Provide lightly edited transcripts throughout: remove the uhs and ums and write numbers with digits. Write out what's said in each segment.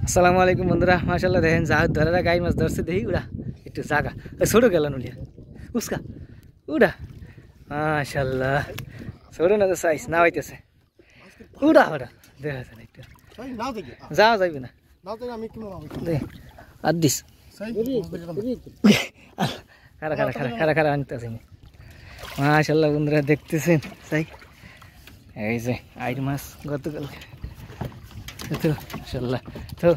আসসালামু আলাইকুম বন্ধুরা, মাশাআল্লাহ দেখেন যা ধরে গাই মাছ ধরছে দেখি উড়া একটু জাগা ছোট গেল নুলিয়া উস্কা উড়া মাশাআল্লাহ ছোট না তো সাইজ না হইতেছে উড়া উড়া দেখা যায় একটু যাওয়া যাইবে না আর দিস খারা খারা খারা খারা খারা আনতেছে মাশাআল্লাহ বন্ধুরা দেখতেছেন সাই এই যে আইর মাছ গতকালকে তো মাশাআল্লাহ তো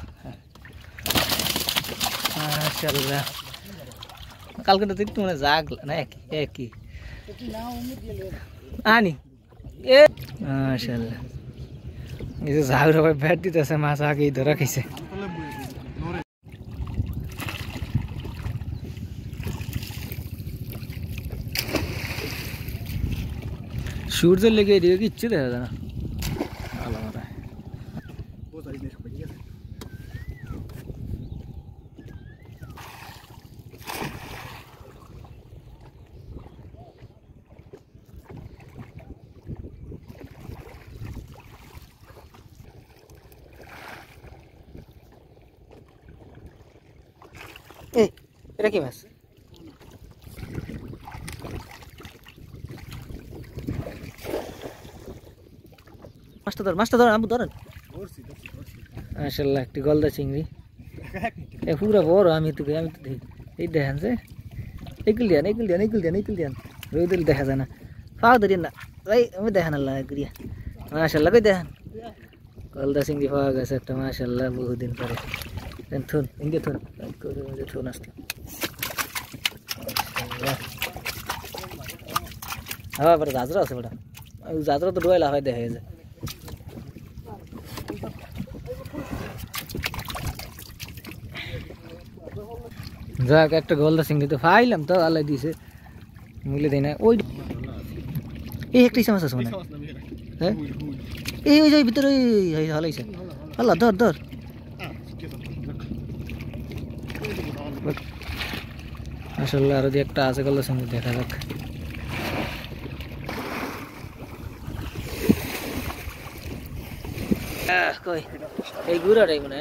মাশাআল্লাহ কালকে তো একটু মানে জাগলা না একই আনি এ মাশাআল্লাহ এই যে জাগরা ভাই ব্যাট দিতেছে মাছ আগেই ধরা খাইছে সূর্যের লেগে এদিকে কিচ্ছু দেখা যায় না আলাদা এই এটা কি মাছ মাছটা ধর আমি ধরেন মাশাআল্লাহ একটি গলদা চিংড়ি এ পুরা বড় আমি তো এই দেখেন যে এগুল দিয়ান রোদিল দেখা যায় না পাও ধরি না ভাই আমি দেখেন আল্লাহ করিয়া মাশাআল্লাহ কই দেখেন গলদা চিংড়ি পাওয়া গেছে একটা মাশাআল্লাহ বহুদিন পরে থুন ইঙ্গে থুন করে মধ্যে থুন আসতে হ্যাঁ বড় গাজরা আছে বড় গাজরা তো ডোয়লা হয় দেখা যায় যাক একটা গলদা চিংড়ি তো পাইলাম তো আল্লাহ দিছে মিলে দেয় না ওই এই একটা ইসা মাছ আছে মানে হ্যাঁ এই ওই যে ভিতরে হালাইছে আল্লাহ ধর ধর মাশাআল্লাহ আর একটা আছে গলদা চিংড়ি দেখা যাক কই এই গুড়াটাই মানে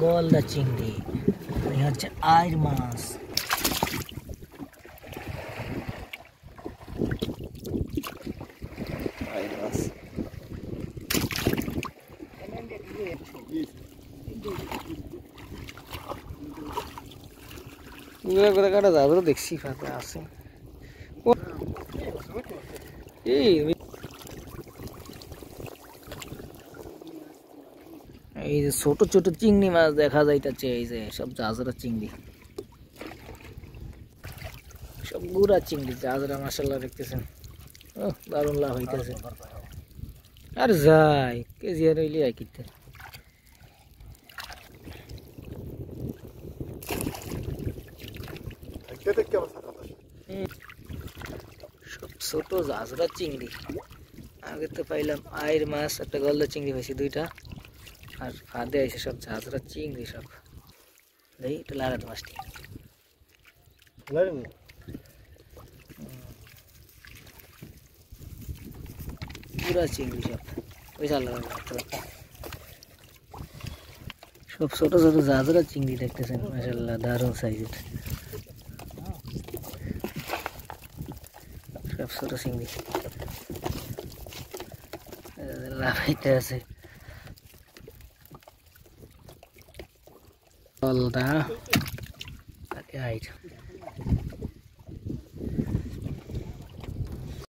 গলদা চিংড়ি এই হচ্ছে আইর মাছ কাটা যাবে দেখছি ফাঁকা আছে এই যে ছোট ছোট চিংড়ি মাছ দেখা যাইতেছে এই যে সব জাজরা চিংড়ি সব গুড়া চিংড়ি জাজরা মাশাআল্লাহ দেখতেছেন ও দারুণ লাভ হইতেছে আর যাই কেজি আর হইলে আই কিতে সব ছোট জাজরা চিংড়ি আগে তো পাইলাম আইর মাছ একটা গলদা চিংড়ি পাইছি দুইটা আর ফাঁদে আইসে সব ঝাঁঝরা চিংড়ি সব দেখি একটু লাগাতে মাছটি পুরা চিংড়ি সব ওই চাল সব ছোট ছোট ঝাঁঝরা চিংড়ি দেখতেছেন মাশাআল্লাহ দারুণ সাইজের সব ছোট চিংড়ি লাফাইতে আছে গলদা আইট